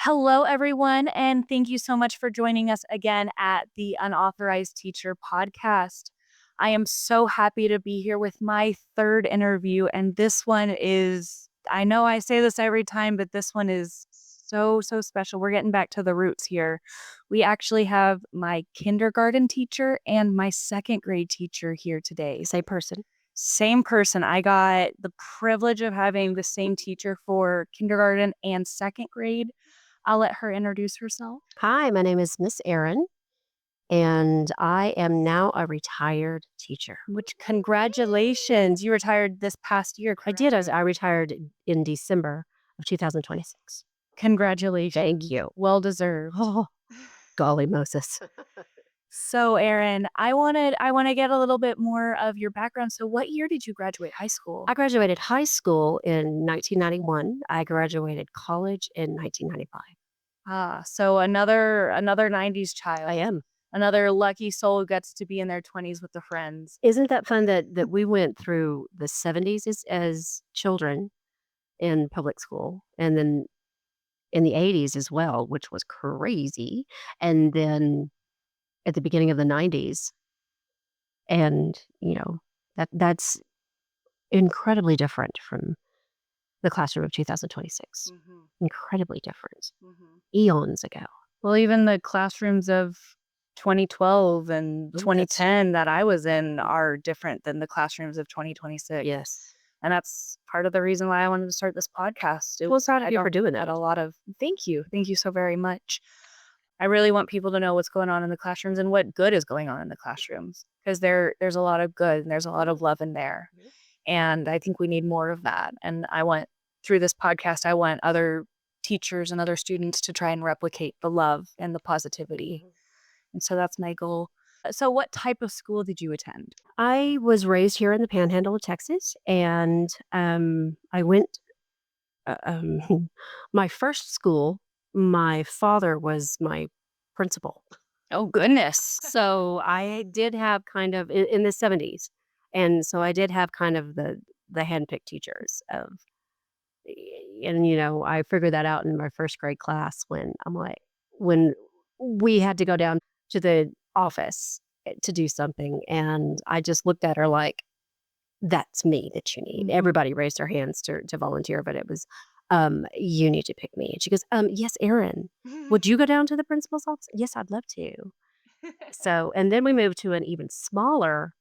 Hello, everyone, and thank you so much for joining us again at the Unauthorized Teacher podcast. I am so happy to be here with my third interview, and this one is, I know I say this every time, but this one is so special. We're getting back to the roots here. We actually have my kindergarten teacher and my second grade teacher here today. Same person. Same person. I got the privilege of having the same teacher for kindergarten and second grade. I'll let her introduce herself. Hi, my name is Miss Erin, and I am now a retired teacher. Which congratulations, you retired this past year, I correct? did. I retired in December of 2026. Congratulations. Thank you. Well deserved. Oh, golly Moses. So, Erin, I wanna get a little bit more of your background. So what year did you graduate high school? I graduated high school in 1991. I graduated college in 1995. So another 90s child. I am. Another lucky soul who gets to be in their 20s with the friends. Isn't that fun that we went through the 70s as children in public school, and then in the 80s as well, which was crazy, and then at the beginning of the 90s, and, that's incredibly different from the classroom of 2026. Mhm, Incredibly different. mhm. Eons ago. Well, even the classrooms of 2012 and Oh, that's 2010 that I was in are different than the classrooms of 2026. Yes. And that's part of the reason why I wanted to start this podcast. Well, proud of I you for don't doing get that. a lot of thank you. Thank you so very much. I really want people to know what's going on in the classrooms and what good is going on in the classrooms because there's a lot of good and there's a lot of love in there. Mhm. And I think we need more of that. And I want through this podcast, I want other teachers and other students to try and replicate the love and the positivity. Mhm. And so that's my goal. So what type of school did you attend? I was raised here in the Panhandle of Texas, and, I went, my first school, my father was my principal. Oh, goodness. So I did have kind of in the 70s, and so I did have kind of the handpicked teachers of and, I figured that out in my 1st grade class when we had to go down to the office, to do something, and I just looked at her like, "That's me that you need." Mhm. Everybody raised their hands to volunteer, but it was, "You need to pick me." And she goes, Yes, Erin. Would you go down to the principal's office?" "Yes, I'd love to." So and then we moved to an even smaller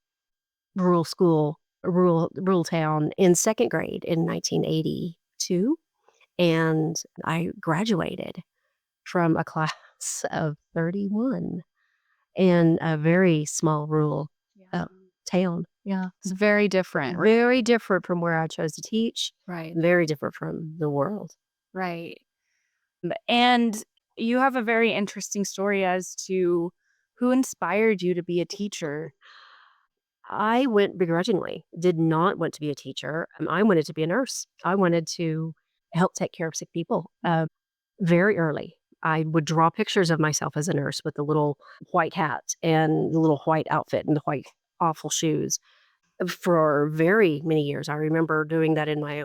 rural school, rural town in 2nd grade in 1982, and I graduated from a class of 31 in a very small rural, Yeah. uh, town. Yeah. It's very different. Very different from where I chose to teach, Right. very different from the world. Right. And you have a very interesting story as to who inspired you to be a teacher. I went begrudgingly, did not want to be a teacher. I wanted to be a nurse. I wanted to help take care of sick people, very early. I would draw pictures of myself as a nurse with the little white hat and the little white outfit and the white awful shoes for very many years. I remember doing that in my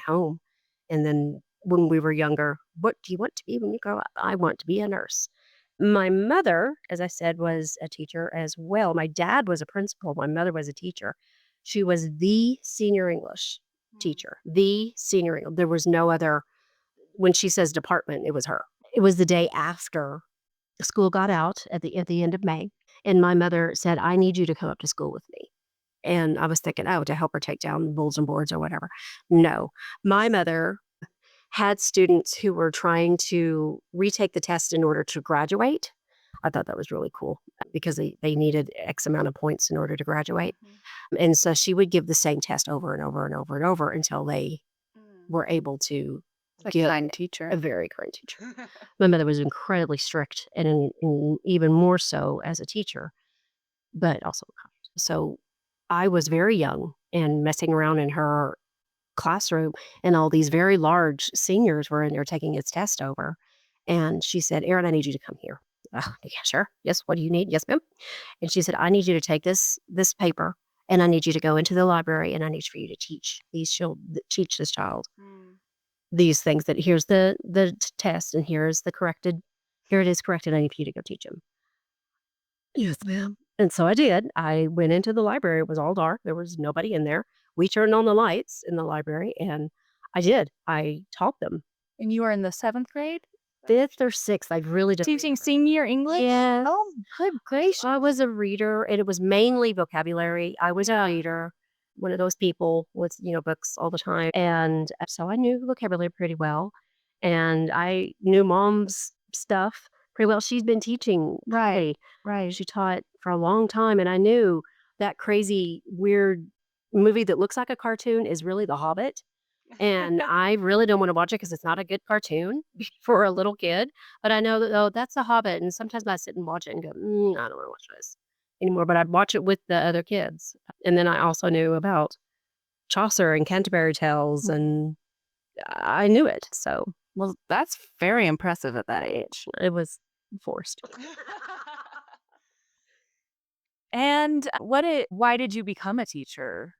home, and then when we were younger, "What do you want to be when you grow up?" "I want to be a nurse." My mother, as I said, was a teacher as well. My dad was a principal. My mother was a teacher. She was the senior English Mm. teacher, the senior English. There was no other. When she says department, it was her. It was the day after school got out at the end of May, and my mother said, "I need you to come up to school with me." And I was thinking, "Oh, to help her take down bulletin boards or whatever." No. My mother had students who were trying to retake the test in order to graduate. I thought that was really cool because they needed X amount of points in order to graduate. Mhm. And so she would give the same test over and over and over and over until they Mm. were able to A get kind a teacher. very kind teacher. My mother was incredibly strict and even more so as a teacher, but also kind. So I was very young and messing around in her classroom, and all these very large seniors were in there taking his test over. And she said, "Erin, I need you to come here." Yeah, sure. Yes. What do you need? Yes, ma'am. And she said, "I need you to take this paper, and I need you to go into the library, and I need for you to teach this child." Mm. these things that here's the test and here it is corrected. I need for you to go teach them. Yes, ma'am. And so I did. I went into the library. It was all dark. There was nobody in there. We turned on the lights in the library and I did. I taught them. And you were in the 7th grade? 5th or 6th. I really don't Teaching remember. senior English? Yes. Oh, good gracious. I was a reader and it was mainly vocabulary. I was a reader, one of those people with, books all the time. And so I knew vocabulary pretty well. And I knew mom's stuff pretty well. She's been teaching. Right. She taught for a long time. And I knew that crazy, weird movie that looks like a cartoon is really The Hobbit. And I really don't want to watch it because it's not a good cartoon for a little kid. But I know that, oh, that's The Hobbit. And sometimes I sit and watch it and go, I don't want to watch this anymore. But I'd watch it with the other kids. And then I also knew about Chaucer and Canterbury Tales, and I knew it. So Well, that's very impressive at that age. it was forced. And why did you become a teacher?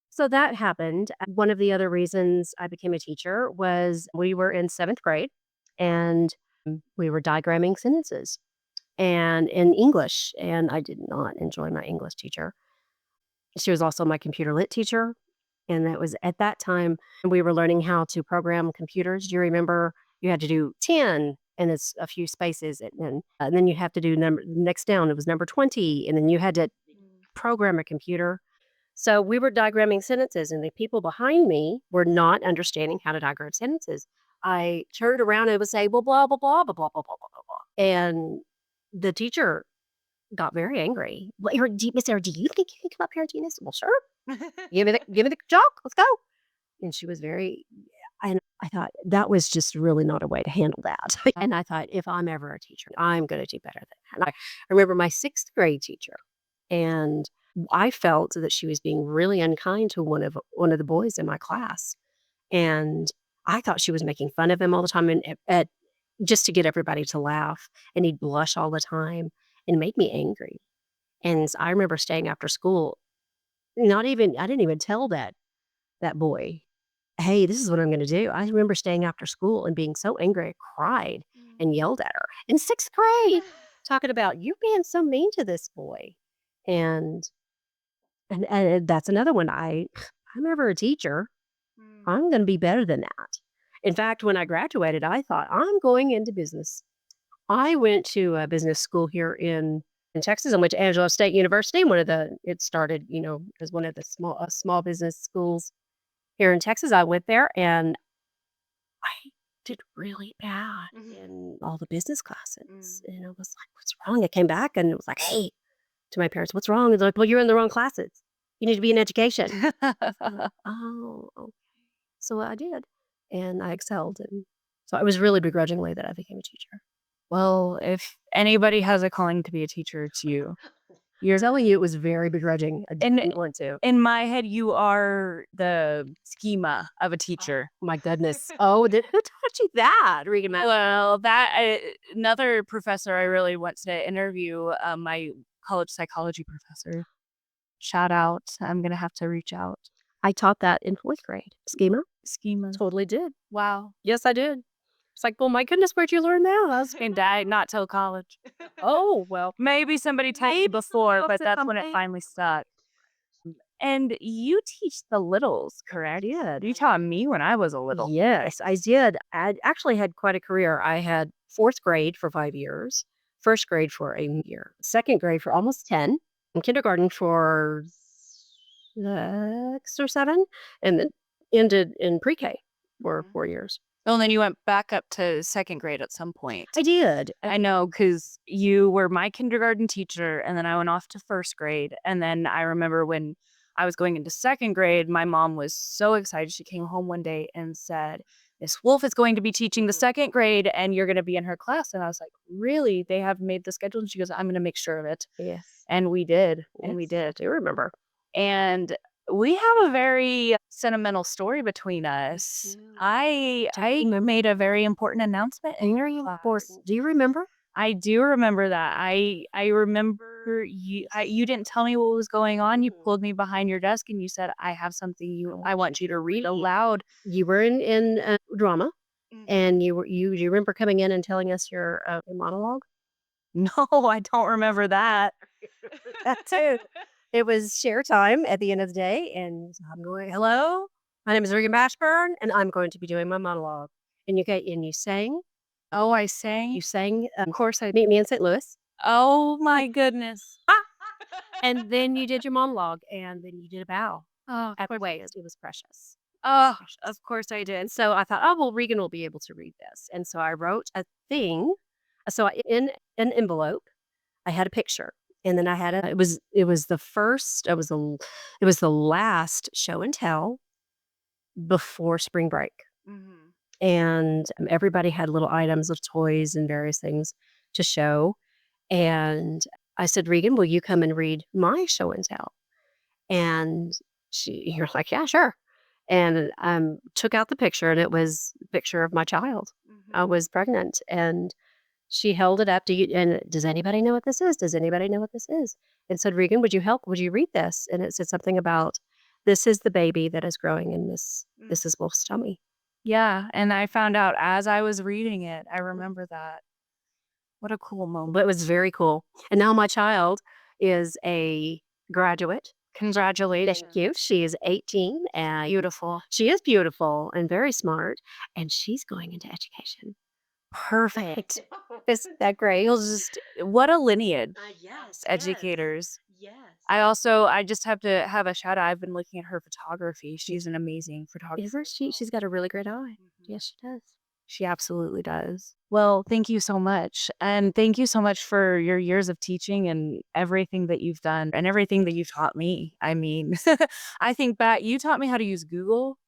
So that happened. One of the other reasons I became a teacher was we were in 7th grade and we were diagramming sentences and in English. And I did not enjoy my English teacher. She was also my computer lit teacher. And that was at that time we were learning how to program computers. Do you remember you had to do 10 and it's a few spaces and then you have to do next down, it was number 20. And then you had to program a computer. So we were diagramming sentences and the people behind me were not understanding how to diagram sentences. I turned around and would say, well, blah, blah, blah, blah, blah, blah, blah, blah, blah. And the teacher got very angry. Well, Miss Sarah, do you think you can come up here and do this? Well, sure. Give me the chalk. Let's go. And she was very, and I thought that was just really not a way to handle that. And I thought, if I'm ever a teacher, I'm going to do better than that. And I remember my 6th grade teacher, and I felt that she was being really unkind to one of the boys in my class, and I thought she was making fun of him all the time, and just to get everybody to laugh. And he'd blush all the time, and it made me angry. And I remember staying after school. I didn't even tell that boy, hey, this is what I'm going to do. I remember staying after school and being so angry, I cried and yelled at her in 6th grade, talking about you being so mean to this boy. And that's another one. I'm ever a teacher. I'm going to be better than that. In fact, when I graduated, I thought I'm going into business. I went to a business school here in Texas. I went to Angelo State University. It started, as one of the small business schools here in Texas. I went there and I did really bad in all the business classes. And I was like, what's wrong? I came back and it was like, hey, to my parents, what's wrong? They're like, well, you're in the wrong classes. You need to be in education. Oh, okay. So I did. And I excelled. And so it was really begrudgingly that I became a teacher. Well, if anybody has a calling to be a teacher, it's you. You're telling you it was very begrudging. I didn't want to. In my head, you are the schema of a teacher. Oh, my goodness. Oh, who taught you that, Regan? Well, another professor I really want to interview, my college psychology professor. Shout out. I'm going to have to reach out. I taught that in 4th grade. Schema? Totally did. Wow. Yes, I did. It's like, well, my goodness, where'd you learn that? I was going to not till college. Oh, well. Maybe somebody told me before, but that's when it finally stuck. And you teach the littles, correct? Yeah. You taught me when I was a little. Yes, I did. I actually had quite a career. I had 4th grade for 5 years, 1st grade for a year, 2nd grade for almost 10, and kindergarten for 6 or 7, and then ended in pre-K for 4 years. Oh, and then you went back up to 2nd grade at some point. I did. I know, because you were my kindergarten teacher, and then I went off to 1st grade. And then I remember when I was going into 2nd grade, my mom was so excited. She came home one day and said, Miss Wolf is going to be teaching the 2nd grade, and you're going to be in her class. And I was like, really? They have made the schedule? And she goes, I'm going to make sure of it. Yes. And we did. Yes. And we did. I do remember. And we have a very sentimental story between us. I made a very important announcement in your class. Do you remember? I do remember that. I remember you didn't tell me what was going on. You Mhm. pulled me behind your desk and you said, "I have something I want you to read aloud." You were in drama, and you remember coming in and telling us your monologue? No, I don't remember that. That's it. It was share time at the end of the day, and I'm going, "Hello, my name is Regan Bashburn, and I'm going to be doing my monologue." And Oh, I sang? you sang, Of course I "Meet Me in St. Louis," Oh my goodness. and then you did your monologue, and then you did a bow Oh, of at the course I did. waist. It was precious. Oh, Precious. of course I did. So I thought, "Oh, well, Regan will be able to read this." And so I wrote a thing. In an envelope, I had a picture, and then I had a it was the first it was the last show and tell before spring break. Mhm. And, everybody had little items of toys and various things to show, and I said, "Regan, will you come and read my show and tell?" And you're like, "Yeah, sure." And, took out the picture, and it was a picture of my child. I Mhm. was pregnant, and she held it up. "Does anybody know what this is? Does anybody know what this is?" And said, "Regan, would you help? Would you read this?" And it said something about, "This is the baby that is growing in this is Wolf's tummy." Yeah, and I found out as I was reading it. I remember that. What a cool But it moment. was very cool. And now my child is a graduate. Thank you. Congratulations. She is 18, and Beautiful. she is beautiful and very smart, and she's going into education. Perfect. Isn't that great? You'll just what a lineage Yes, yes, educators. yes. I just have to have a shout out. I've been looking at her photography. She's an amazing photographer Isn't as she? well. She's got a really great eye. Mhm. Yes, she does. She absolutely does. Well, thank you so much. And thank you so much for your years of teaching and everything that you've done and everything that you've taught me. I mean, I think back, you taught me how to use Google.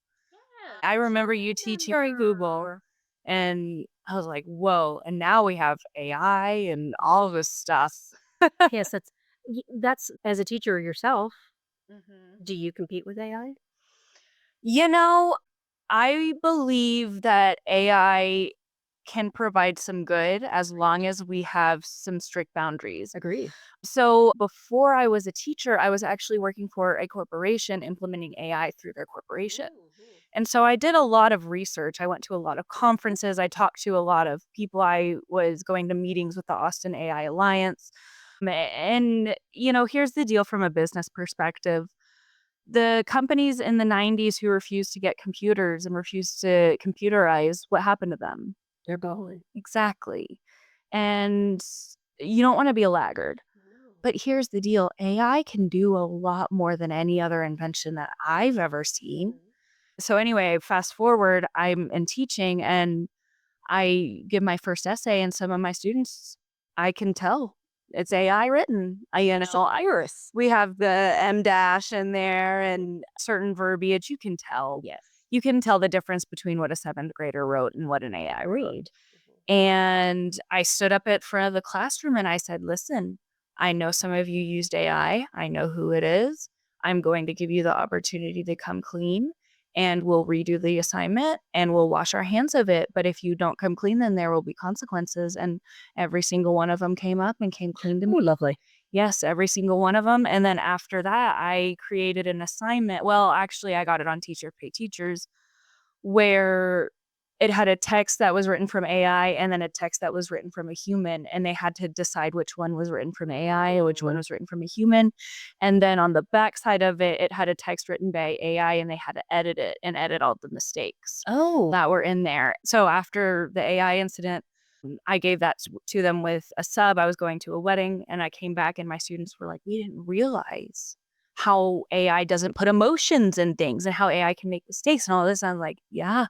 I Yes, remember you I teaching me Google, remember. and I was like, whoa. And now we have AI and all of this stuff. Yes, that's as a teacher yourself, Mhm. do you compete with AI? You know, I believe that AI can provide some good as long as we have some strict boundaries. Agreed. So before I was a teacher, I was actually working for a corporation implementing AI through their corporation. Mhm. And so I did a lot of research. I went to a lot of conferences. I talked to a lot of people. I was going to meetings with the Austin AI Alliance. And, here's the deal from a business perspective. The companies in the 90s who refused to get computers and refused to computerize, what happened to them? They're going. Exactly. And you don't want to be a laggard. No. But here's the deal, AI can do a lot more than any other invention that I've ever seen. Mhm. So anyway, fast forward, I'm in teaching and I give my first essay and some of my students, I can tell it's AI written. Iris. We have the M dash in there and certain verbiage. You can tell. Yes. You can tell the difference between what a seventh grader wrote and what an AI wrote. Agreed. And I stood up at front of the classroom and I said, listen, I know some of you used AI. I know who it is. I'm going to give you the opportunity to come clean and we'll redo the assignment and we'll wash our hands of it. But if you don't come clean, then there will be consequences. And every single one of them came up and came clean to Oh, me. lovely. Yes, every single one of them. And then after that, I created an assignment. Well, actually, I got it on Teacher Pay Teachers where it had a text that was written from AI and then a text that was written from a human, and they had to decide which one was written from AI and which one was written from a human. And then on the backside of it, it had a text written by AI, and they had to edit it and edit all the mistakes Oh. that were in there. So after the AI incident, I gave that to them with a sub. I was going to a wedding, and I came back, and my students were like, "We didn't realize how AI doesn't put emotions in things and how AI can make mistakes and all this." And I was like, yeah,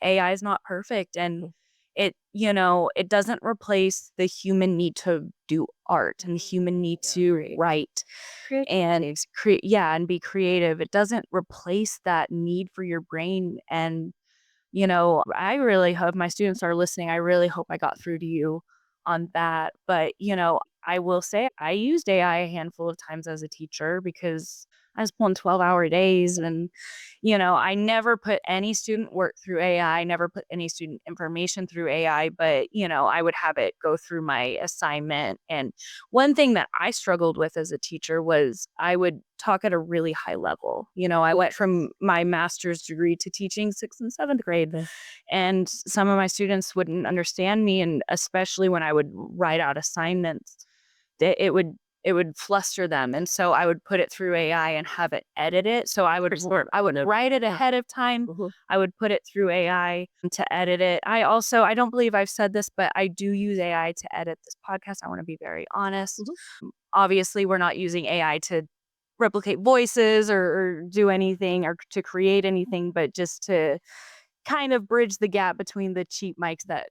AI is not perfect. And it doesn't replace the human need to do art and the human need Yeah, to agreed. write and create, yeah, and be creative. It doesn't replace that need for your brain. And, I really hope my students are listening. I really hope I got through to you on that. But, I will say I used AI a handful of times as a teacher because I was pulling 12-hour days and, I never put any student work through AI, never put any student information through AI, but, I would have it go through my assignment. And one thing that I struggled with as a teacher was I would talk at a really high level. I went from my master's degree to teaching 6th and 7th grade, Yeah. and some of my students wouldn't understand me, and especially when I would write out assignments, it would fluster them, and so I would put it through AI and have it edit it. So For sure. I would write it Yeah. ahead of time. Mhm. I would put it through AI to edit it. I don't believe I've said this, but I do use AI to edit this podcast. I want to be very honest. Mhm. Obviously, we're not using AI to replicate voices or do anything or to create anything, but just to kind of bridge the gap between the cheap mics that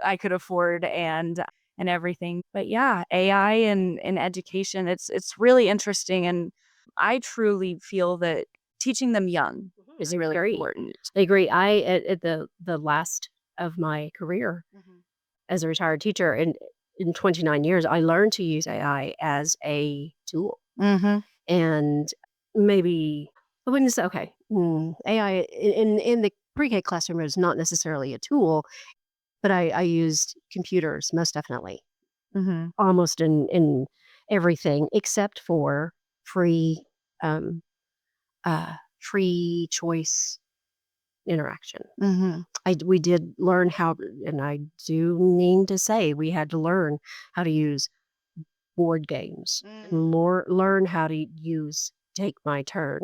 I could afford and everything. But yeah, AI and education, it's really interesting, and I truly feel that teaching them young is I really agree. important. I agree. I at the last of my career Mhm. as a retired teacher in 29 years, I learned to use AI as a tool. Mhm. And maybe I wouldn't say okay, AI in the pre-K classroom is not necessarily a tool, but I used computers most definitely, Mhm. almost in everything except for free um, free choice interaction. Mhm. We did learn how, and I do mean to say we had to learn how to use board games, Mm. more learn how to use take my turn,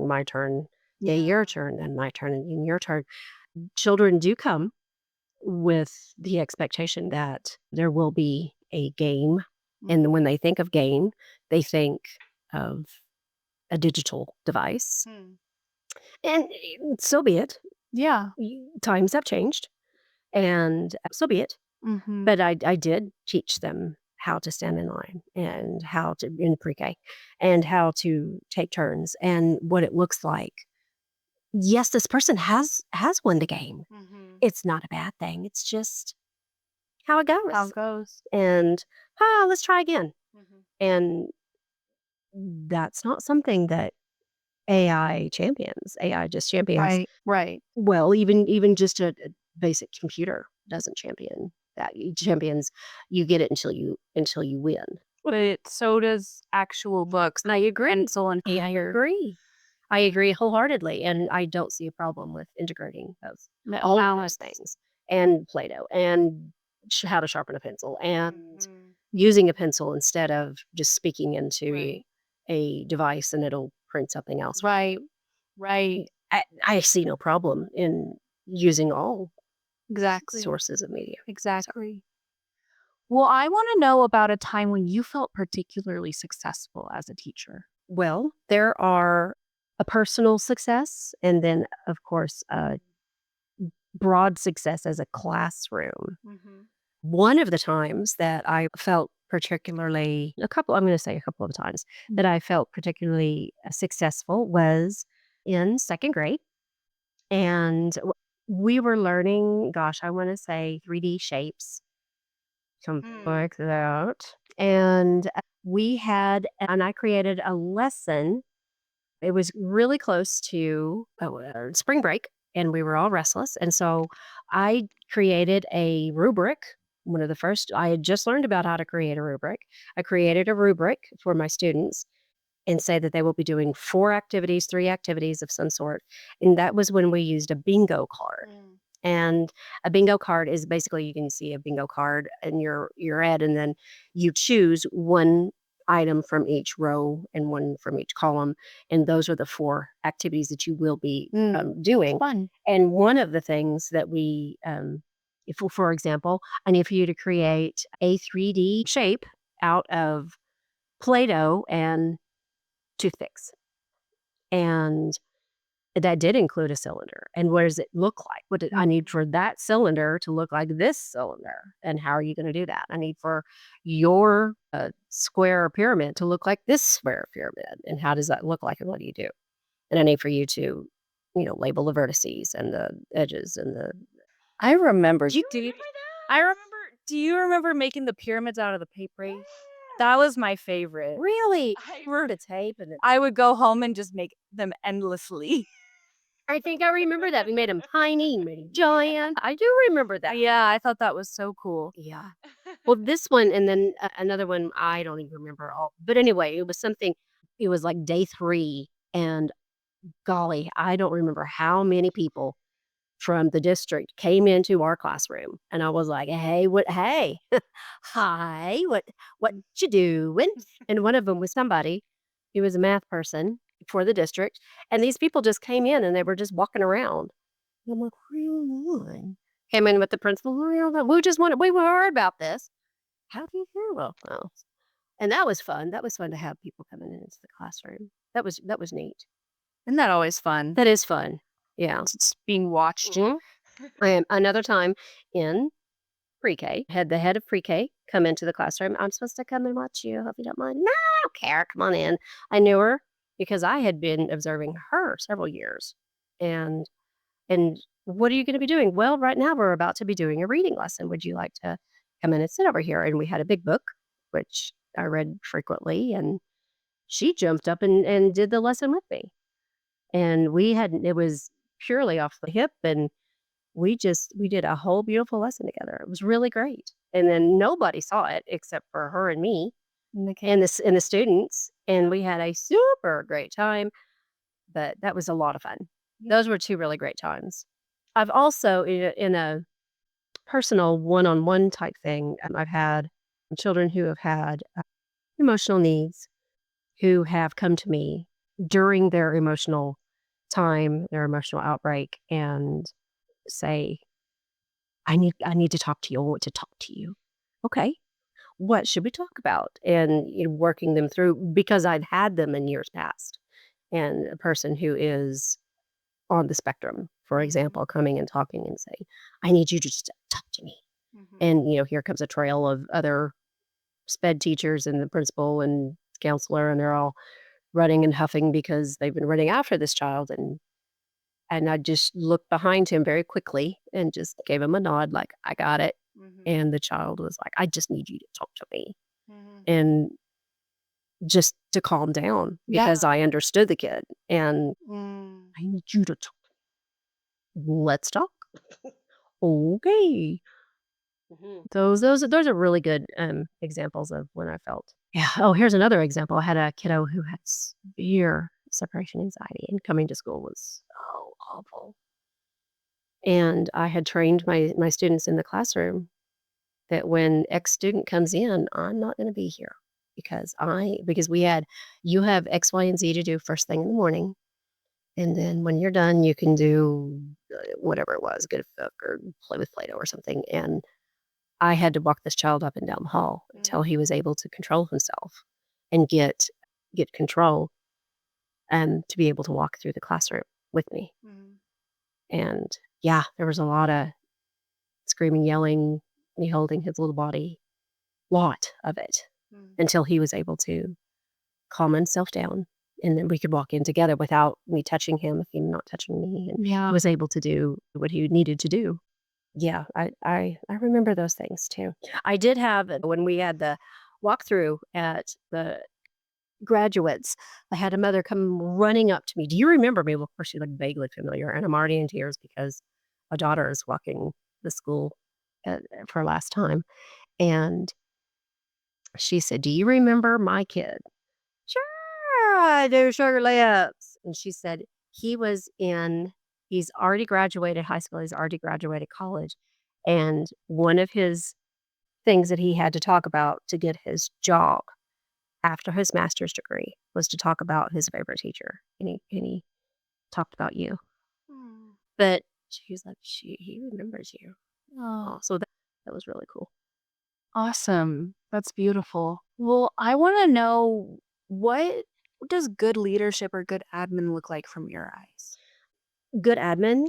yeah, Yeah. your turn, and my turn, and your turn. Children do come with the expectation that there will be a game, and when they think of game, they think of a digital device, Mhm. and so be it. Yeah. Times have changed, and so be it. Mhm. But I did teach them how to stand in line and how to in pre-K and how to take turns and what it looks like. Yes, this person has won the game. Mhm. It's not a bad thing. It's just how it How goes. it goes. And let's try again. Mhm. And that's not something that AI champions. AI just champions, Right. Right. well, even just a basic computer doesn't champion that. It champions you get it until you win. But so does actual books, And I agree. pencil and I paper. agree. I agree wholeheartedly, and I don't see a problem with integrating those No, all of those balance. things, and Play-Doh, and how to sharpen a pencil, and Mhm. using a pencil instead of just speaking into Right. a device and it'll print something else. Right. Right. I see no problem in using all Exactly. sources of media. So, Exactly. Well, I wanna know about a time when you felt particularly successful as a teacher. well, there are a personal success and then, of course, a broad success as a classroom. Mhm. One of the times that I felt particularly I'm gonna say a couple of times that I felt particularly, successful was in 2nd grade, and we were learning, gosh, I wanna say 3D shapes, something Mm. like that, and, I created a lesson. It was really close to, spring break, and we were all restless, and so I created a rubric. One of the first I had just learned about how to create a rubric. I created a rubric for my students and say that they will be doing 4 activities, 3 activities of some sort, and that was when we used a bingo card. Mm. And a bingo card is basically you can see a bingo card in your head, and then you choose one item from each row and one from each column, and those are the 4 activities that you will be doing. Fun. And one of the things that we, if for example, I need for you to create a 3D shape out of Play-Doh and toothpicks, and that did include a cylinder, and what does it look like? What did I need Mhm. for that cylinder to look like this cylinder, and how are you gonna do that? I need for your, square pyramid to look like this square pyramid, and how does that look like, and what do you do? And I need for you to, label the vertices and the edges and the I remember. Do you Do you remember I that? remember do you remember making the pyramids out of the paper? That was my favorite. Really? I Wrote a tape and I would go home and just make them endlessly. I think I remember that. We made them tiny, made 'em giant. I do remember that. Yeah, I thought that was so cool. Yeah. Well, this one and then another one, I don't even remember all. But anyway, it was something, it was like day 3. And golly, I don't remember how many people from the district came into our classroom. And I was like, hey, hi, what you doing? And one of them was somebody who was a math person for the district. And these people just came in and they were just walking around. And I'm like, what are you doing? Came in with the principal. We just wanted, we heard about this. How do you hear about this? And that was fun. That was fun to have people coming into the classroom. That was neat. Isn't that always fun? That is fun. Yeah. It's being watched. Mhm. And another time in pre-K, had the head of pre-K come into the classroom. I'm supposed to come and watch you. Hope you don't mind. No, I don't care. Come on in. I knew her because I had been observing her several years. And and what are you going to be doing? Well, right now we're about to be doing a reading lesson. Would you like to come in and sit over here? And we had a big book, which I read frequently, and she jumped up and did the lesson with me. And we had it was purely off the hip, and we did a whole beautiful lesson together. It was really great. And then nobody saw it except for her and me and the students, and we had a super great time, but that was a lot of fun. Those were 2 really great times. I've also in a personal one-on-one type thing, I've had children who have had emotional needs who have come to me during their emotional time, their emotional outbreak, and say, I need to talk to you. I want to talk to you. Okay. What should we talk about? And working them through because I've had them in years past. And a person who is on the spectrum, for example, coming and talking and saying, I need you to just talk to me. And, here comes a trail of other sped teachers and the principal and counselor, and they're all running and huffing because they've been running after this child. And I just looked behind him very quickly and just gave him a nod, like, I got it. And the child was like, I just need you to talk to me. And just to calm down Yeah. because I understood the kid. And Mm. I need you to talk. Let's talk. Okay. Those are really good examples of when I felt. Yeah. Oh, here's another example. I had a kiddo who had severe separation anxiety, and coming to school was so awful. And I had trained my students in the classroom that when X student comes in, I'm not going to be here because we had you have X, Y, and Z to do first thing in the morning. And then when you're done, you can do whatever it was, get a book or play with Play-Doh or something. And I had to walk this child up and down the hall until he was able to control himself and get control to be able to walk through the classroom with me. And yeah, there was a lot of screaming, yelling, me holding his little body, lot of it until he was able to calm himself down. And then we could walk in together without me touching him, him not touching me. And I was able to do what he needed to do. Yeah, I remember those things too. I did have when we had the walkthrough at the graduates, I had a mother come running up to me. Do you remember me? Well, of course, she looked vaguely familiar, and I'm already in tears because my daughter is walking the school for her last time. And she said, do you remember my kid? Sure, I do, sugar lips. And she said, he's already graduated high school, he's already graduated college. And one of his things that he had to talk about to get his job after his master's degree was to talk about his favorite teacher. And he talked about you. But she was like, he remembers you. Oh, so that was really cool. Awesome. That's beautiful. Well, I want to know, what does good leadership or good admin look like from your eyes? Good admin,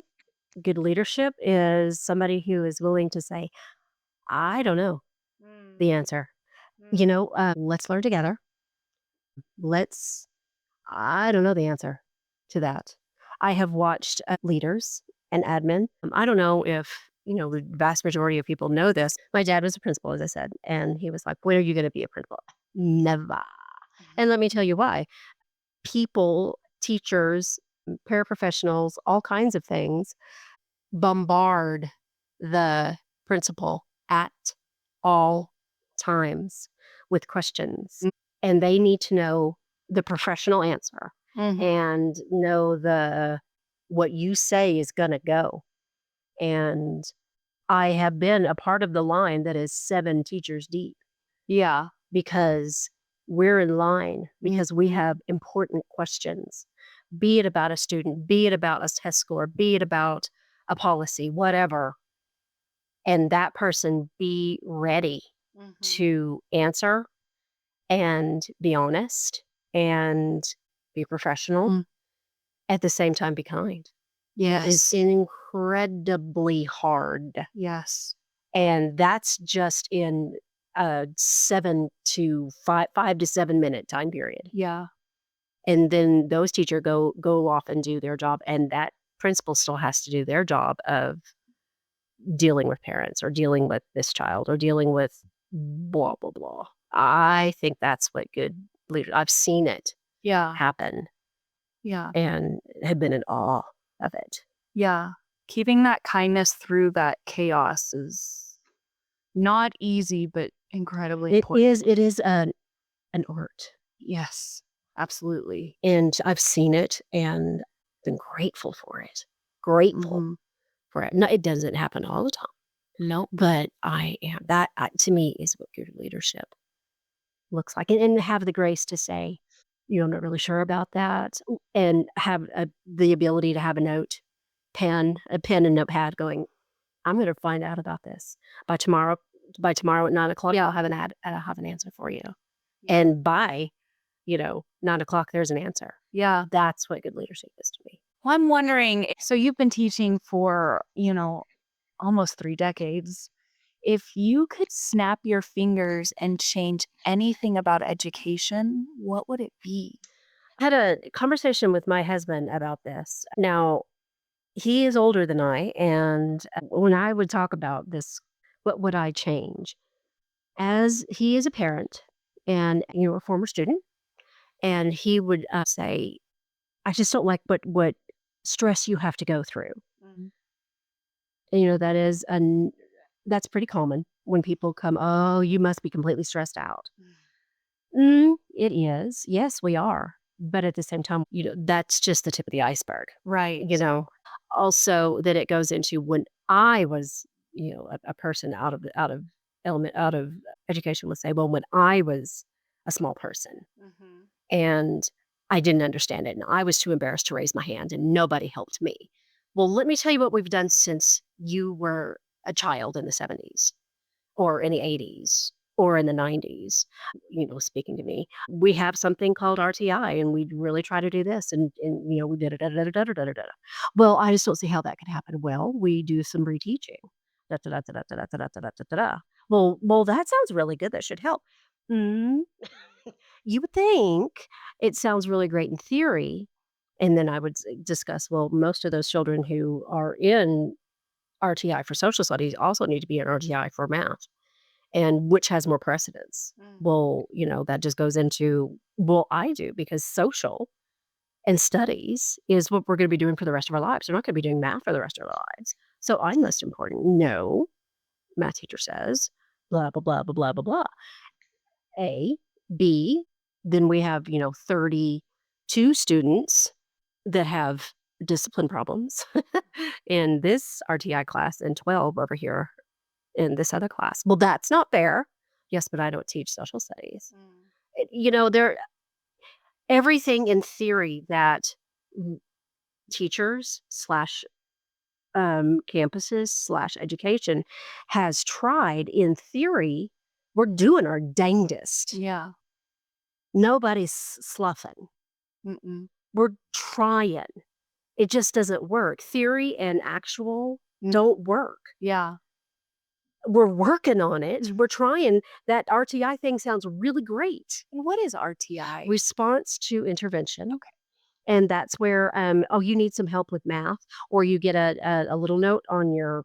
good leadership is somebody who is willing to say, I don't know the answer. Let's learn together. I don't know the answer to that. I have watched leaders and admin. I don't know if, the vast majority of people know this. My dad was a principal, as I said, and he was like, when are you going to be a principal? Never. And let me tell you why. People, teachers, paraprofessionals, all kinds of things bombard the principal at all times with questions. And they need to know the professional answer and know what you say is going to go. And I have been a part of the line that is 7 teachers deep Yeah. because we're in line because we have important questions, be it about a student, be it about a test score, be it about a policy, whatever. And that person be ready to answer and be honest and be professional. At the same time, be kind. It's Yes. incredibly hard. Yes. And that's just in a 5 to 7 minute time period. Yeah. And then those teachers go off and do their job, and that principal still has to do their job of dealing with parents or dealing with this child or dealing with blah, blah, blah. I think that's what good leader I've seen it Yeah. happen Yeah. and have been in awe of it. Yeah. Keeping that kindness through that chaos is not easy, but incredibly important. It is an art. Yes. Absolutely. And I've seen it and been grateful for it. Grateful for it. No, it doesn't happen all the time. Nope. But I am that to me is what good leadership looks like, and have the grace to say, I'm not really sure about that, and have the ability to have a pen and notepad going, I'm going to find out about this by tomorrow. By tomorrow at 9:00, I'll have I'll have an answer for you, and by 9:00, there's an answer. Yeah. That's what good leadership is to me. Well, I'm wondering, so you've been teaching for, almost 3 decades. If you could snap your fingers and change anything about education, what would it be? I had a conversation with my husband about this. Now, he is older than I, and when I would talk about this, what would I change? As he is a parent and a former student, and he would say, "I just don't like what stress you have to go through." And, that's pretty common when people come, "Oh, you must be completely stressed out." It is. Yes, we are. But at the same time, that's just the tip of the iceberg. Right. Also that it goes into when I was, a person out of education, let's say, well, when I was a small person and I didn't understand it and I was too embarrassed to raise my hand and nobody helped me. Well, let me tell you what we've done since you were a child in the 70s or in the 80s or in the 90s, speaking to me. We have something called RTI, and we really try to do this, and we did it. Da, da, da, da, da, da, da, da. Well, I just don't see how that could happen. Well, we do some reteaching. Da, da, da, da, da, da, da, da, da, da, da, da. Well, that sounds really good. That should help. Mm, you would think it sounds really great in theory. And then I would discuss, well, most of those children who are in RTI for social studies also need to be in RTI for math, and which has more precedence. Well, that just goes into, well, I do because social and studies is what we're going to be doing for the rest of our lives. We're not going to be doing math for the rest of our lives. So I'm most important. No, math teacher says, blah, blah, blah, blah, blah, blah, blah. A, B, then we have, 32 students that have discipline problems in this RTI class and 12 over here in this other class. Well, that's not fair. Yes, but I don't teach social studies. There everything in theory that teachers slash campuses slash education has tried in theory, we're doing our dangdest. Yeah. Nobody's sloughing. We're trying. It just doesn't work. Theory and actual don't work. Yeah. We're working on it. We're trying. That RTI thing sounds really great. And what is RTI? Response to intervention. Okay. And that's where, you need some help with math, or you get a little note on your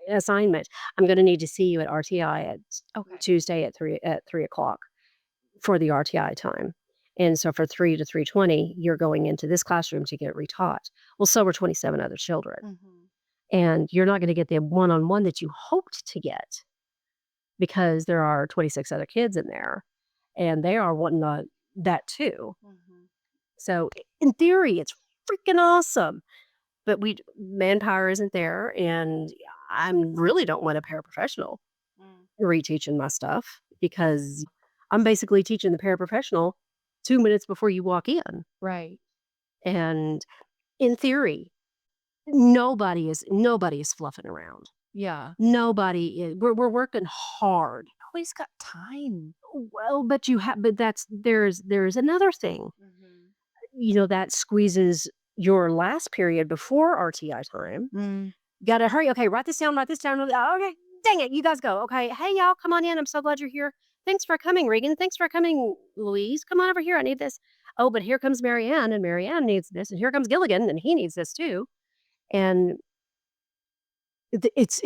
assignment. I'm going to need to see you at RTI at Tuesday at 3 o'clock. for the RTI time. And so for 3 to 3:20, you're going into this classroom to get retaught. Well, so were 27 other children. And you're not gonna get the one-on-one that you hoped to get because there are 26 other kids in there, and they are wanting that too. So in theory, it's freaking awesome, but manpower isn't there, and I really don't want a paraprofessional reteaching my stuff because I'm basically teaching the paraprofessional 2 minutes before you walk in. Right. And in theory, nobody is fluffing around. Yeah. Nobody is. We're working hard. Always got time. Well, but there's another thing. That squeezes your last period before RTI time. Gotta hurry. Okay, write this down, write this down. Okay, dang it, you guys go. Okay, hey, y'all, come on in. I'm so glad you're here. Thanks for coming, Regan. Thanks for coming, Louise. Come on over here. I need this. Oh, but here comes Marianne, and Marianne needs this. And here comes Gilligan, and he needs this too. And it's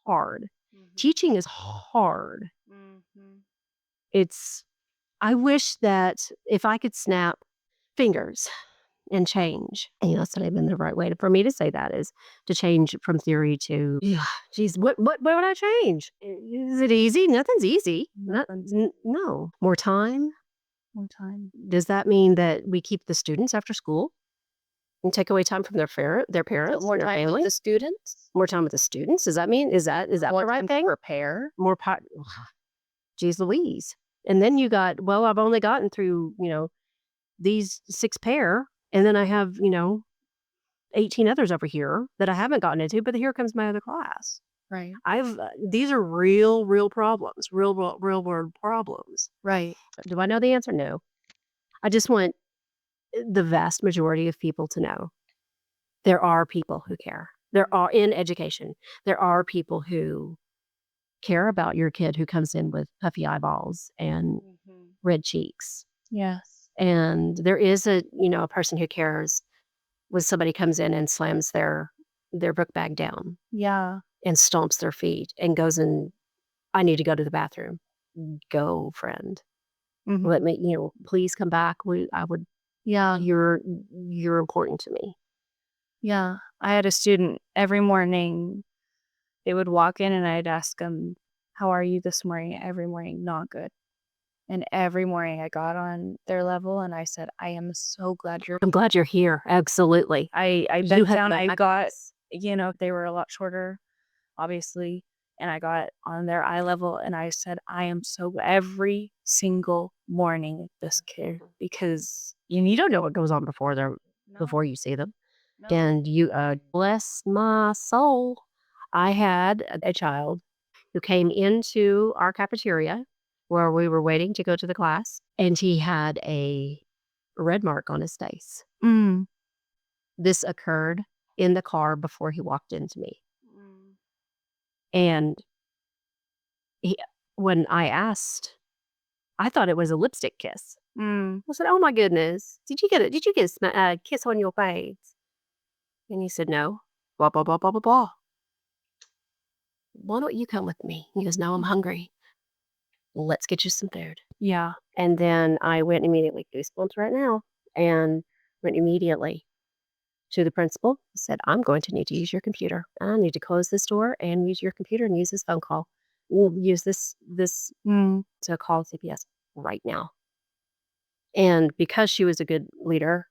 hard. Teaching is hard. I wish that if I could snap fingers and change, that's not even the right way for me to say that is to change from theory to, geez, what would I change? Is it easy? Nothing's easy. No. More time? More time. Does that mean that we keep the students after school and take away time from their parents, More their time family? with the students. More time with the students? Does that mean, is that the More right time to thing? prepare. More geez Louise. And then you got, well, I've only gotten through, these 6 pair, and then I have, 18 others over here that I haven't gotten into, but here comes my other class. Right. These are real problems, real world problems. Right. Do I know the answer? No. I just want the vast majority of people to know there are people who care. There are, in education, there are people who care about your kid who comes in with puffy eyeballs and red cheeks. Yes. And there is a person who cares when somebody comes in and slams their book bag down. Yeah. And stomps their feet and goes in, I need to go to the bathroom. Go, friend. Let me, please come back. Yeah. You're important to me. Yeah. I had a student every morning. They would walk in and I'd ask them, how are you this morning? Every morning, not good. And every morning I got on their level and I said, I am so glad you're I'm glad you're here. Absolutely. I bent down, I got, they were a lot shorter, obviously, and I got on their eye level and I said, I am so every single morning this kid, because you don't know what goes on before you see them. No. And you, bless my soul, I had a child who came into our cafeteria where we were waiting to go to the class, and he had a red mark on his face. This occurred in the car before he walked into me. And when I asked, I thought it was a lipstick kiss. I said, oh my goodness, did you get a kiss on your face? And he said, no. Blah, blah, blah, blah, blah, blah. Why don't you come with me? He goes, no, I'm hungry. Let's get you some food. Yeah. And then I went immediately, goosebumps right now, and went immediately to the principal, said, I'm going to need to use your computer. I need to close this door and use your computer and use this phone call. We'll use this to call CPS right now. And because she was a good leader,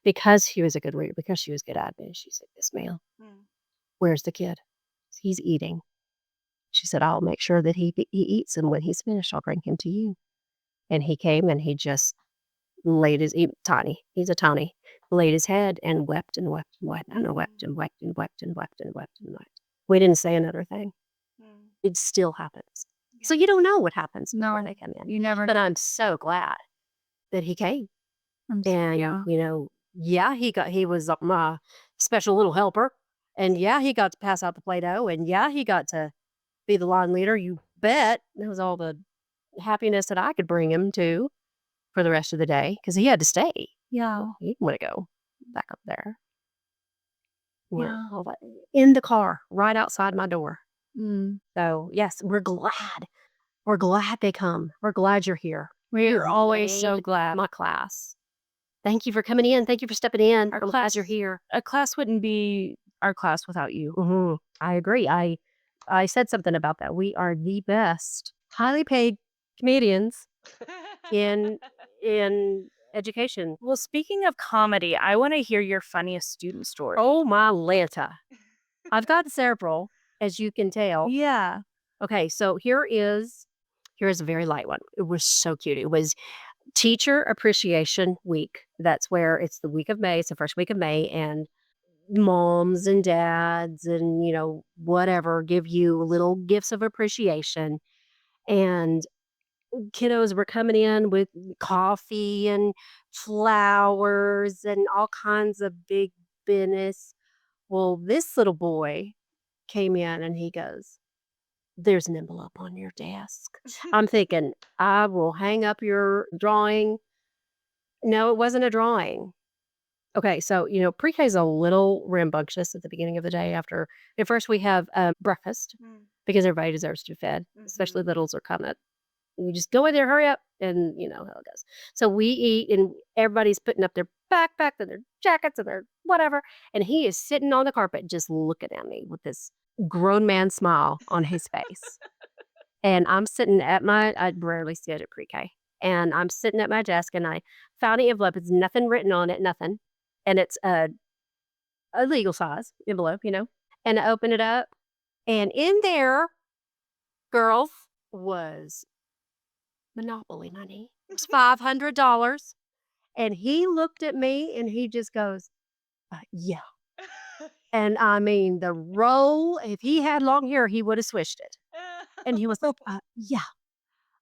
because she was a good admin, she said, Miss Mail, where's the kid? He's eating. She said, I'll make sure that he eats, and when he's finished, I'll bring him to you. And he came and he just laid he's a tiny, laid his head and wept and wept and wept and wept and wept and wept and wept and wept and wept. We didn't say another thing. It still happens. So you don't know what happens before they come in. You never. But I'm so glad that he came. And he was my special little helper. And he got to pass out the Play-Doh. And he got to be the line leader. You bet. That was all the happiness that I could bring him to for the rest of the day, because he had to stay. Yeah. He didn't want to go back up there. Yeah. In the car, right outside my door. So, yes, we're glad We're glad they come. We're glad you're here. We're always so Made glad. my class. Thank you for coming in. Thank you for stepping in. Our I'm glad you're here. A class wouldn't be our class without you. I agree. I said something about that. We are the best highly paid comedians in in education. Well, speaking of comedy, I want to hear your funniest student story. Oh my Lanta. I've got several, as you can tell. Yeah. Okay, so here is a very light one. It was so cute. It was Teacher Appreciation Week. That's where it's the week of May. It's the first week of May, and moms and dads and whatever give you little gifts of appreciation. And kiddos were coming in with coffee and flowers and all kinds of big business. Well, this little boy came in and he goes, "There's an envelope on your desk." I'm thinking, I will hang up your drawing. No, it wasn't a drawing. Okay, so, pre-K is a little rambunctious at the beginning of the day after at first we have breakfast because everybody deserves to be fed, especially littles are coming. You just go in there, hurry up, and you know how it goes. So we eat, and everybody's putting up their backpack and their jackets and their whatever, and he is sitting on the carpet just looking at me with this grown man smile on his face. And I'm sitting at I rarely sit at pre-K, and I'm sitting at my desk, and I found the envelope. It's nothing written on it, nothing, and it's a legal size envelope, And I open it up, and in there, girls, was Monopoly money. It was $500. And he looked at me and he just goes, yeah. And I mean, the roll, if he had long hair, he would have swished it. And he was like, yeah,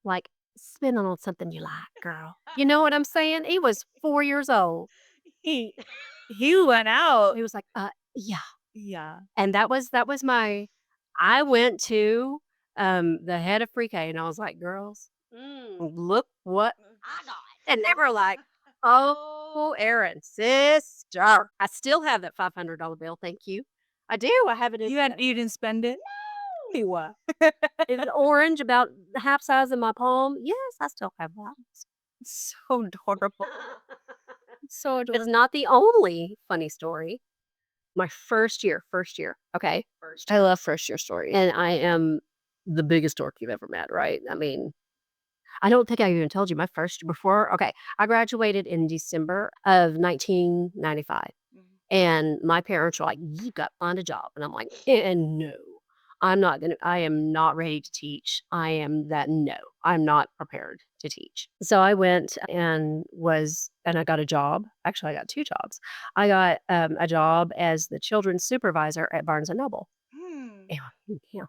like spin on something you like, girl. You know what I'm saying? He was 4 years old. He went out. He was like, yeah. Yeah. And that was I went to the head of pre-K and I was like, girls, look what I got. And they were like, oh, Erin, sister. I still have that $500 bill. Thank you. I do. I have it in. You didn't spend it? You what? It's orange, about half size of my palm. Yes, I still have that. So adorable. So adorable. It's not the only funny story. My first year. Okay. I love first year stories. And I am the biggest dork you've ever met, right? I mean, I don't think I even told you my first before. Okay. I graduated in December of 1995. And my parents were like, you got to find a job. And I'm like, no, I am not ready to teach. I'm not prepared to teach. So I went and I got a job. Actually, I got 2 jobs. I got a job as the children's supervisor at Barnes and Noble. Yeah.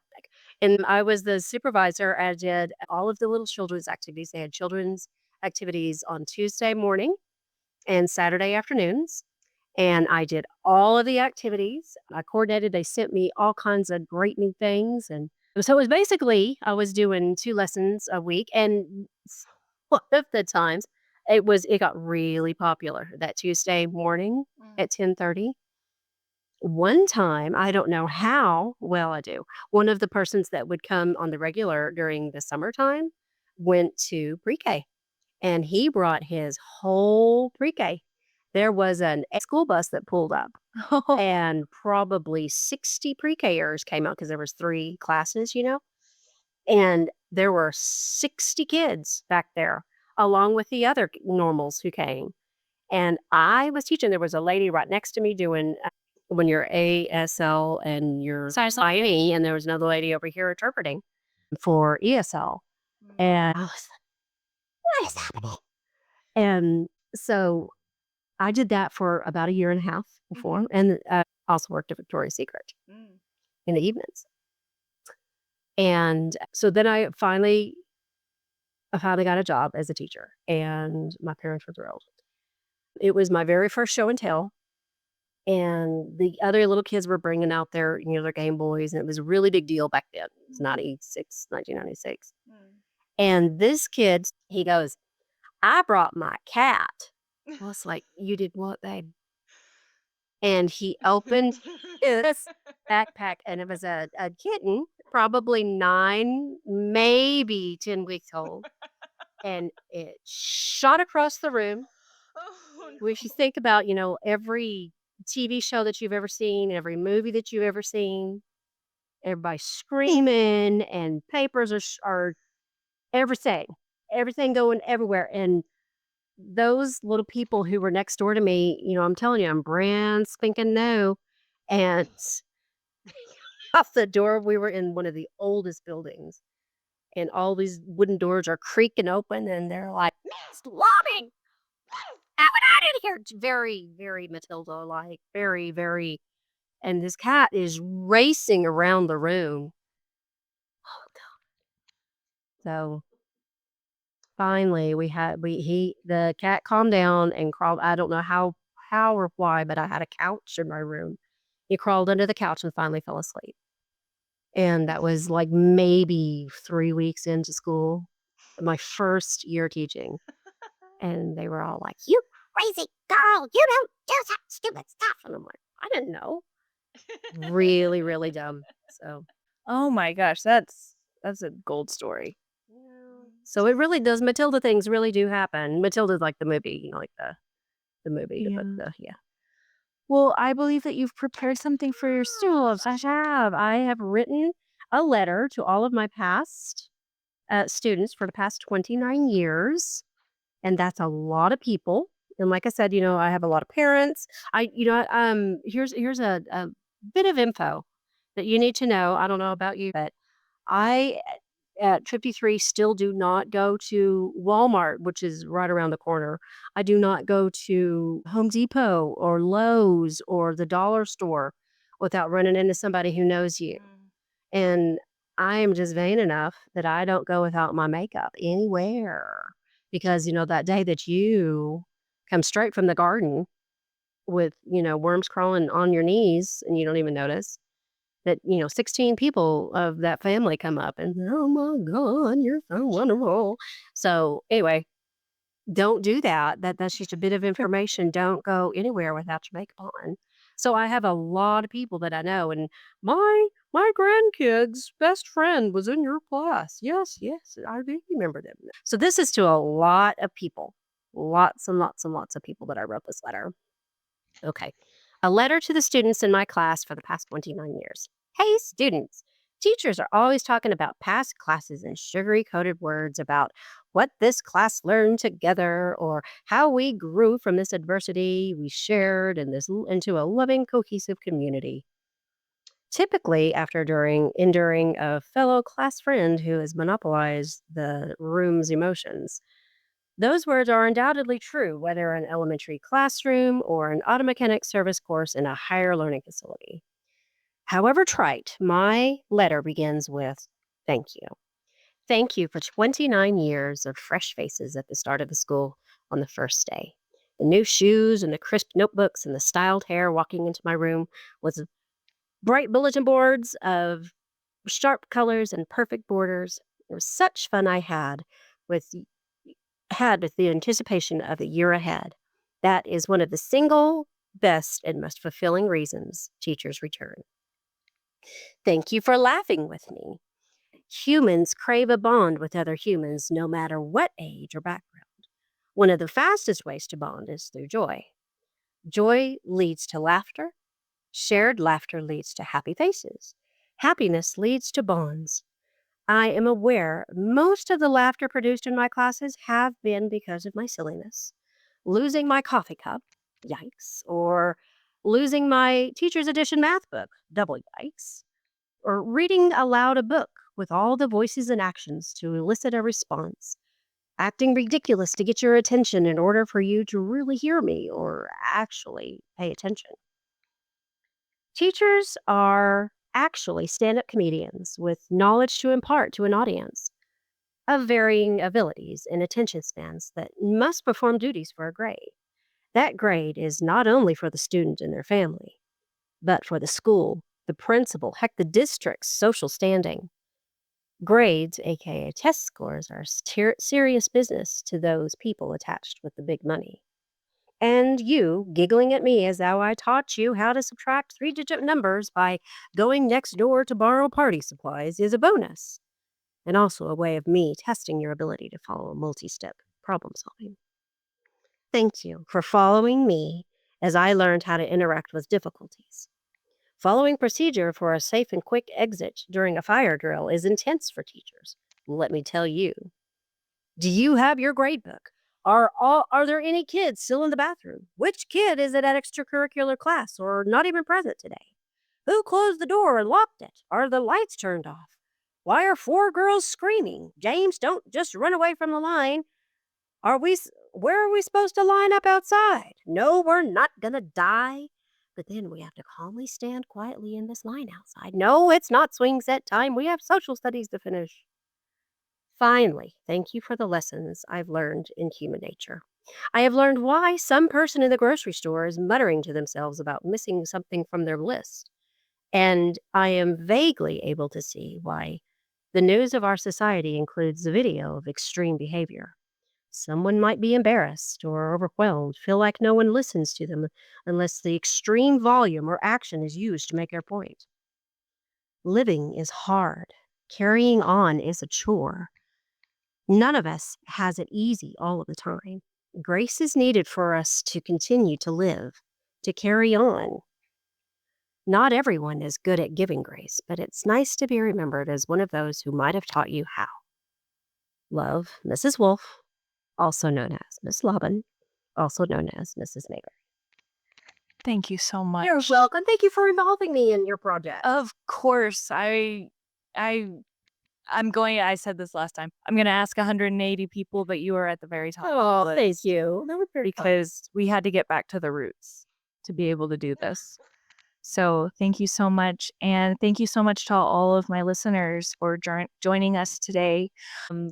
And I was the supervisor. I did all of the little children's activities. They had children's activities on Tuesday morning and Saturday afternoons. And I did all of the activities. I coordinated. They sent me all kinds of great new things. And so it was basically, I was doing 2 lessons a week. And one of the times it got really popular that Tuesday morning at 10:30. One time, I don't know how well I do. One of the persons that would come on the regular during the summertime went to pre-K, and he brought his whole pre-K. There was a school bus that pulled up, and probably 60 pre-Kers came out because there was 3 classes, and there were 60 kids back there, along with the other normals who came. And I was teaching. There was a lady right next to me doing when you're ASL and you're IE, and there was another lady over here interpreting for ESL. And I was like, what is happening? And so I did that for about a year and a half before, and I also worked at Victoria's Secret in the evenings. And so then I finally got a job as a teacher, and my parents were thrilled. It was my very first show and tell, and the other little kids were bringing out their Game Boys, and it was a really big deal back then. It was 1996. And this kid, he goes, I brought my cat. I was like, you did what, babe? And he opened his backpack, and it was a kitten, probably 9, maybe 10 weeks old, and it shot across the room. Oh, Which you no. think about, every TV show that you've ever seen, every movie that you've ever seen, everybody screaming and papers are everything, everything going everywhere. And those little people who were next door to me, I'm telling you, I'm brand spanking new. And off the door, we were in one of the oldest buildings, and all these wooden doors are creaking open, and they're like, Miss Loving, out of here. It's very, very Matilda like, very, very. And this cat is racing around the room. Oh, God. So finally, the cat calmed down and crawled. I don't know how or why, but I had a couch in my room. He crawled under the couch and finally fell asleep. And that was like maybe 3 weeks into school, my first year teaching. And they were all like, "You crazy girl, you don't do that stupid stuff." And I'm like, "I didn't know." Really, really dumb. So, Oh my gosh, that's a gold story. yeah. So it really does. Matilda things really do happen. Matilda's like the movie, like the movie, but Yeah. yeah. Well, I believe that you've prepared something for your students. I have. I have written a letter to all of my past students for the past 29 years. And that's a lot of people. And like I said, I have a lot of parents. Here's a bit of info that you need to know. I don't know about you, but I at 53 still do not go to Walmart, which is right around the corner. I do not go to Home Depot or Lowe's or the dollar store without running into somebody who knows you. Mm. And I am just vain enough that I don't go without my makeup anywhere because, that day that you come straight from the garden with, worms crawling on your knees and you don't even notice that, 16 people of that family come up and, "Oh my God, you're so wonderful." So anyway, don't do that. That's just a bit of information. Don't go anywhere without your makeup on. So I have a lot of people that I know, and my grandkid's best friend was in your class. Yes, yes, I do remember them. So this is to a lot of people, lots and lots and lots of people that I wrote this letter. Okay. A letter to the students in my class for the past 29 years. Hey, students. Teachers are always talking about past classes and sugary coated words about what this class learned together or how we grew from this adversity we shared into a loving, cohesive community. Typically, after during enduring a fellow class friend who has monopolized the room's emotions. Those words are undoubtedly true, whether in an elementary classroom or an auto mechanic service course in a higher learning facility. However trite, my letter begins with thank you. Thank you for 29 years of fresh faces at the start of the school on the first day. The new shoes and the crisp notebooks and the styled hair walking into my room with bright bulletin boards of sharp colors and perfect borders. It was such fun I with with the anticipation of the year ahead. That is one of the single best and most fulfilling reasons teachers return. Thank you for laughing with me. Humans crave a bond with other humans no matter what age or background. One of the fastest ways to bond is through joy. Joy leads to laughter. Shared laughter leads to happy faces. Happiness leads to bonds. I am aware most of the laughter produced in my classes have been because of my silliness. Losing my coffee cup, yikes, or losing my teacher's edition math book, double yikes, or reading aloud a book with all the voices and actions to elicit a response, acting ridiculous to get your attention in order for you to really hear me or actually pay attention. Teachers are actually stand up comedians with knowledge to impart to an audience of varying abilities and attention spans that must perform duties for a grade. That grade is not only for the student and their family, but for the school, the principal, heck, the district's social standing. Grades, aka test scores, are serious business to those people attached with the big money. And you giggling at me as though I taught you how to subtract 3-digit numbers by going next door to borrow party supplies is a bonus, and also a way of me testing your ability to follow multi step problem solving. Thank you for following me as I learned how to interact with difficulties. Following procedure for a safe and quick exit during a fire drill is intense for teachers. Let me tell you. Do you have your gradebook? Are there any kids still in the bathroom? Which kid is at extracurricular class or not even present today? Who closed the door and locked it? Are the lights turned off? Why are 4 girls screaming? James, don't just run away from the line. Where are we supposed to line up outside? No, we're not gonna die. But then we have to calmly stand quietly in this line outside. No, it's not swing set time. We have social studies to finish. Finally, thank you for the lessons I've learned in human nature. I have learned why some person in the grocery store is muttering to themselves about missing something from their list. And I am vaguely able to see why the news of our society includes a video of extreme behavior. Someone might be embarrassed or overwhelmed, feel like no one listens to them unless the extreme volume or action is used to make their point. Living is hard. Carrying on is a chore. None of us has it easy all of the time. Grace is needed for us to continue to live, to carry on. Not everyone is good at giving grace, but it's nice to be remembered as one of those who might have taught you how. Love, Mrs. Wolf, also known as Miss Lobbin, also known as Mrs. Mayberry. Thank you so much. You're welcome. Thank you for involving me in your project. Of course. I said this last time. I'm going to ask 180 people, but you are at the very top. Oh, thank you. That was very fun. Because we had to get back to the roots to be able to do this. So thank you so much. And thank you so much to all of my listeners for joining us today.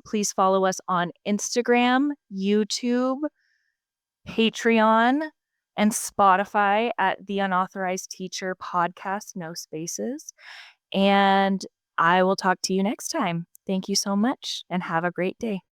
Please follow us on Instagram, YouTube, Patreon, and Spotify at the Unauthorized Teacher Podcast, no spaces. And I will talk to you next time. Thank you so much and have a great day.